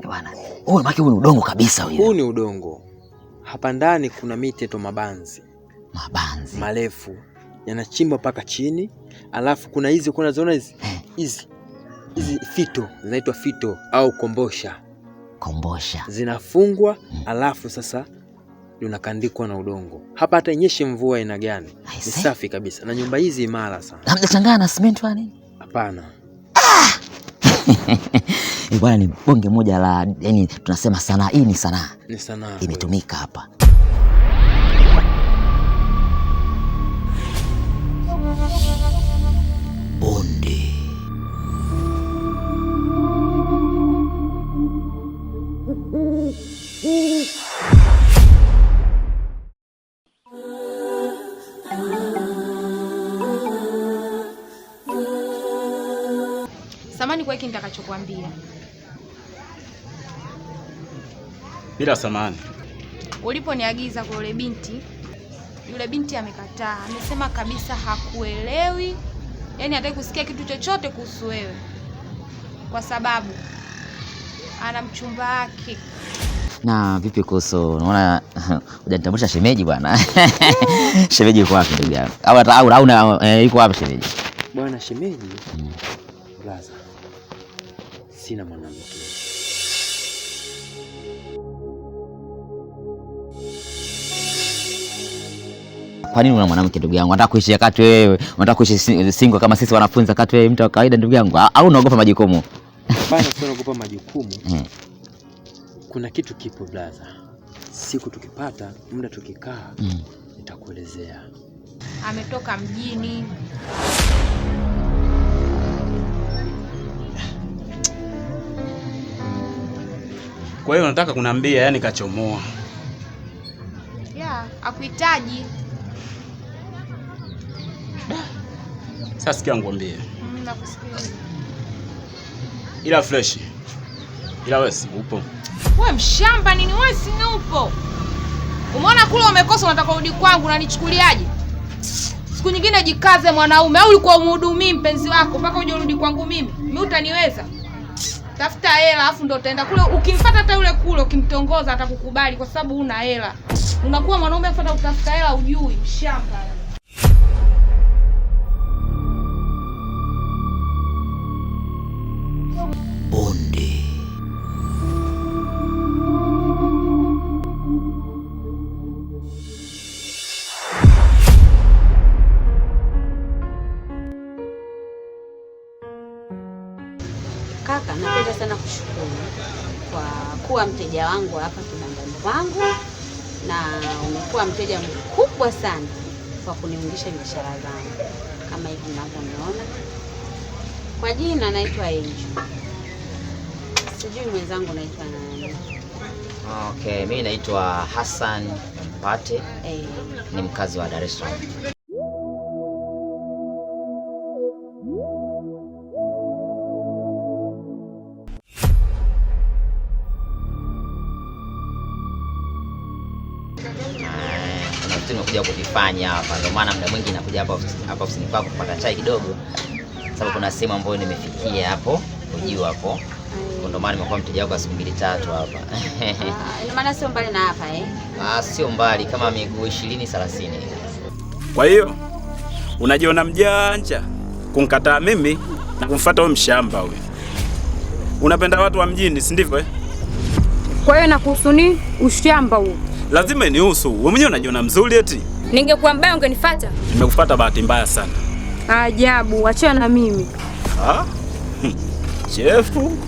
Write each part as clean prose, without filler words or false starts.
Bwana. Wewe maki huu ni udongo kabisa wewe. Huu ni udongo. Hapa ndani kuna miti to mabanzi. Mabanzi. Marefu. Yanachimbwa paka chini. Alafu kuna hizi kuna zona hizi. Hizi fito, zinaitwa fito au kombosha. Kombosha. Zinafungwa alafu sasa unakandikwa na udongo. Hapa hata inyeshe mvua ina gani? Ni safi kabisa. Na nyumba hizi imara sana. Hamjachanganya na cement wani? Hapana. Bwana ni bonge moja la, yani tunasema sanaa. Hii ni sanaa. Ni sanaa. Imetumika hapa. Bonde. Samani kwa hiki nitakachokuambia. Bila samani. Uliponiagiza kwa yule binti amekataa. Amesema kabisa hakuelewi. Yaani hataki kusikia kitu chochote kuhusu wewe. Kwa sababu ana mchumba wake. Na vipi kuhusu, unaona hujanitambulisha shemeji bwana. Shemeji yuko wapi ndugu yangu? Au yuko wapi shemeji? Bwana shemeji. Blaza. Sina mwanamke. Kwa nini una mwanamke ndugu yangu? Unataka kuishi kati wewe, unataka kuishi single kama sisi wanafunzi kati wewe mtu wa kawaida ndugu yangu? Au unaogopa majukumu? Hapana, sio naogopa majukumu. Kuna kitu kipo blaza. Siku tukipata muda tukikaa nitakuelezea. Ametoka mjini. Kwa hiyo unataka kuniambia yani kachomoa? Akuhitaji. Sasa sikia ngwambie. Nakusikiliza. Ila fresh. Ila wewe si upo. Wewe mshamba nini wewe si upo? Umeona kule umekosa unataka urudi kwangu unanichukuliaje? Siku nyingine jikaze mwanaume, au ulikuwa umhudumii mpenzi wako mpaka uje urudi kwangu mimi? Mimi utaniweza? Tafuta hela afu ndo utaenda kule. Ukimfuata hata yule kule ukimtongoza atakukubali kwa sababu una hela. Unakuwa mwanaume afuata utafuta hela ujui mshamba. Bonde. Kaka, napenda sana kushukuru kwa kuwa mteja wangu hapa kibandani kwangu, na umekuwa mteja mkubwa sana kwa kuniungisha biashara zangu kama hivi mnavyoniona. Kwa jina naitwa Angel. Sijui mwenzangu naitwa nani? Okay, mimi naitwa Hassan Mpate. Ni mkazi wa Dar es Salaam. Nimekuja kuvifanya hapa, ndio maana muda mwingi nakuja hapa ofisini kwako kupata chai kidogo, sababu kuna sehemu ambayo nimefikia hapo ujio hapo, ndio maana nimekuwa mteja wako siku 2-3 hapa. Ina maana sio mbali na hapa sio mbali, kama miguu 20-30. Kwa hiyo unajiona mjanja kunikataa mimi na kumfuata wewe mshamba wewe. Unapenda watu wa mjini, si ndivyo Kwa hiyo nakuhusu nini ushamba huo? Lazima nihusu. Wewe mwenyewe unajiona mzuri eti. Ningekuwa mbaya ungenifuata? Nimekufuata bahati mbaya sana. Ajabu, achana na mimi. Chefu.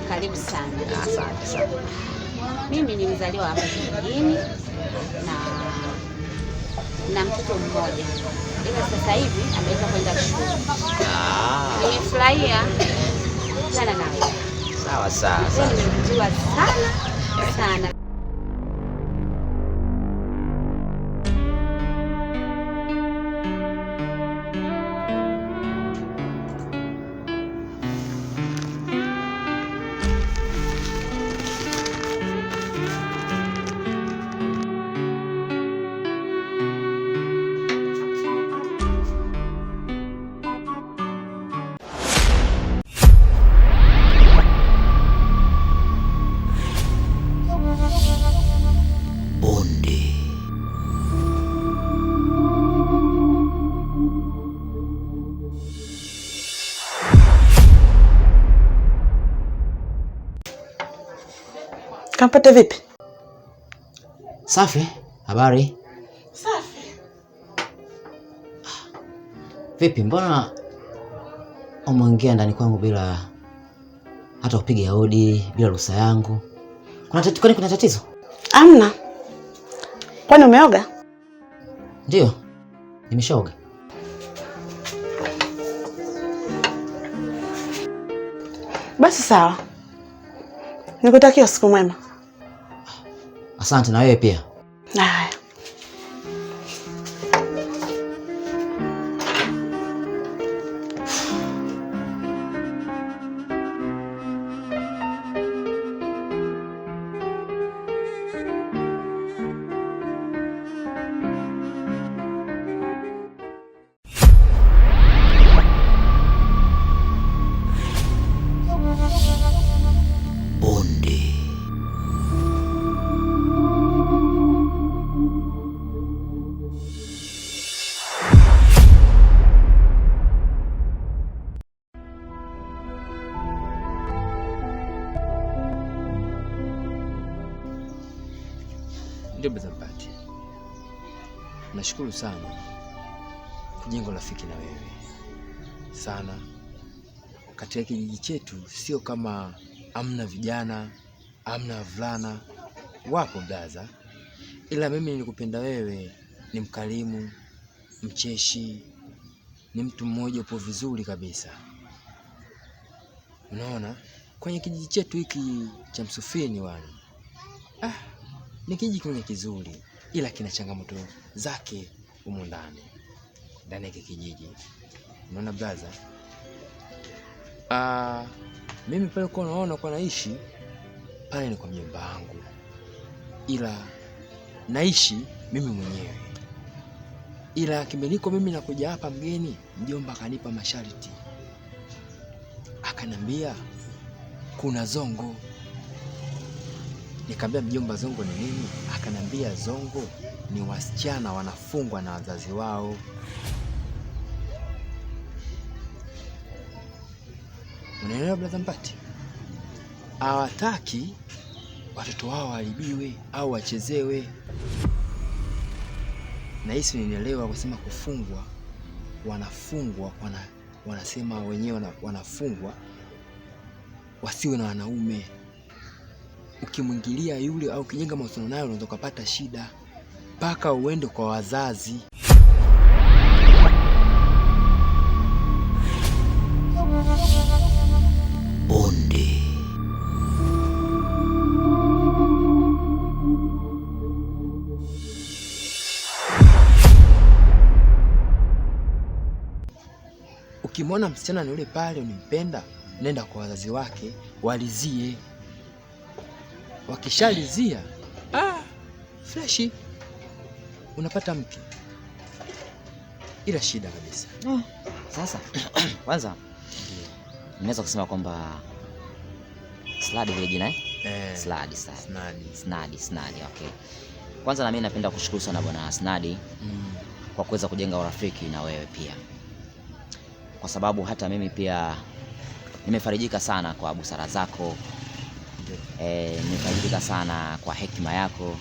Karibu sana. Asante sana. Mimi ni mzaliwa hapa kijijini na mtoto mmoja. Ila sasa hivi ameweza kwenda shule. Nimefurahia sana nawe. Sawa. Nimevutiwa sana. Kampate vipi? Safi, habari? Safi. Vipi, mbona umeongea ndani kwangu bila hata kupiga hodi, bila ruhusa yangu? Kwani kuna tatizo? Amna. Kwani umeoga? Ndio. Nimeshaoga. Basi sawa. Nikutakia usiku mwema. Asante na wewe pia. Haya. Ndio Bazambati. Nashukuru sana kujenga rafiki na wewe sana. Katika kijiji chetu sio kama amna vijana, amna wavulana, wapo blaza. Ila mimi nilikupenda wewe, ni mkarimu, mcheshi, ni mtu mmoja upo vizuri kabisa. Unaona? Kwenye kijiji chetu hiki cha Msufini wani. Ni kijiji kimoja kizuri, ila kina changamoto zake humo ndani ya kijiji. Unaona blaza? Mimi pale kwa naona kwa naishi pale ni kwa mjomba wangu, ila naishi mimi mwenyewe. Ila kimeniko mimi nakuja hapa mgeni, mjomba akanipa masharti. Akanambia kuna zongo. Nikamwambia mjomba, zongo ni nini? Akanambia zongo ni wasichana wanafungwa na wazazi wao. Unaelewa Bazambati? Hawataki watoto wao waharibiwe au wachezewe. Na hisi nielewa kusema kufungwa, wanafungwa, wanasema wenyewe wanafungwa wasiwe na wanaume. Ukimwingilia yule au kijenga mahusiano naye unaweza kupata shida mpaka uende kwa wazazi. Bonde. Ukimwona msichana ni yule pale unimpenda, nenda kwa wazazi wake walizie. Wakishalizia freshi unapata mke. Ila shida kabisa. Sasa kwanza ninaweza kusema kwamba Snadi vile jina Snadi. Okay. Kwanza na mimi napenda kushukuru sana bwana Snadi kwa kuweza kujenga urafiki na wewe pia. Kwa sababu hata mimi pia nimefarijika sana kwa busara zako. Nimefarijika sana kwa hekima yako,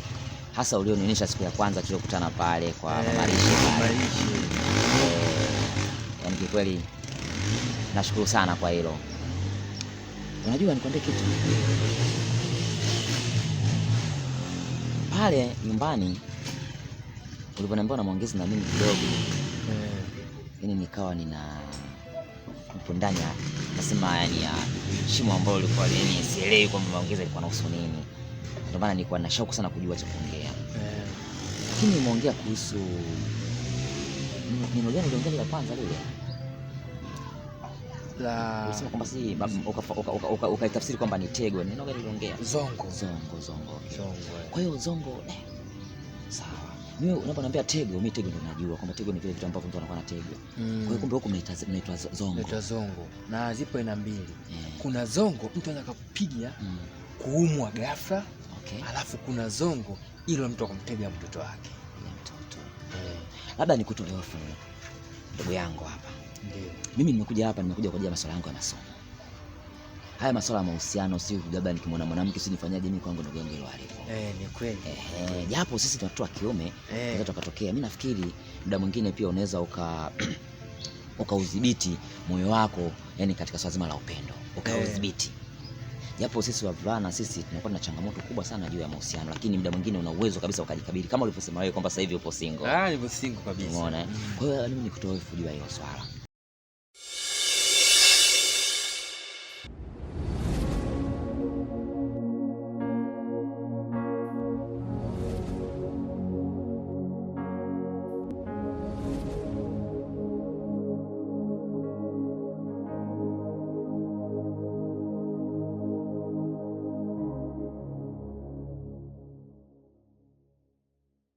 hasa ulionionyesha siku ya kwanza tulikutana pale kwa Mama Rishi. Yaani kikweli nashukuru sana kwa hilo. Unajua nikwambie kitu. Pale nyumbani uliponiambia na muongezi na mimi kidogo. Yaani nikawa nipo ndani ya nasema yani ya shimo ambalo lilikuwa lini sielewi kwamba maongezi yalikuwa nahusu nini. Ndio maana nilikuwa na shauku sana kujua cha kuongea. Lakini nimeongea kuhusu niliongea la kwanza lile. Unasema kwamba si ukaitafsiri kwamba ni tego. Neno gani uliongea? Zongo. Kwa hiyo zongo sawa. Mimi unaponiambia tego, mimi tego ndio najua kwamba tego ni vile vitu ambavyo mtu anakuwa na tego. Kwa hiyo kumbe huko mnaitwa zongo. Mnaitwa zongo. Na zipo aina mbili. Kuna zongo mtu anataka kupiga kuumwa ghafla. Okay. Alafu kuna zongo ile mtu akamtega mtoto wake. Labda nikutolee hofu ndugu yangu hapa. Ndio. Mimi nimekuja hapa kwa ajili ya masuala yangu ya masomo. haya masuala ya mahusiano, si labda nikimwona mwanamke si nifanyaje, mimi kwangu ndio genge hilo halipo. Ni kweli. Japo sisi watu wa kiume tunaweza tukatokea. Mimi nafikiri muda mwingine pia unaweza ukaudhibiti moyo wako, yani katika swala zima la upendo ukaudhibiti. Japo sisi wavulana sisi tunakuwa na changamoto kubwa sana juu ya mahusiano, lakini muda mwingine una uwezo kabisa ukajikabili kama ulivyosema wewe kwamba sasa hivi upo single. Nipo single kabisa. Umeona? Kwa hiyo mimi nikutoa hofu juu ya hilo swala.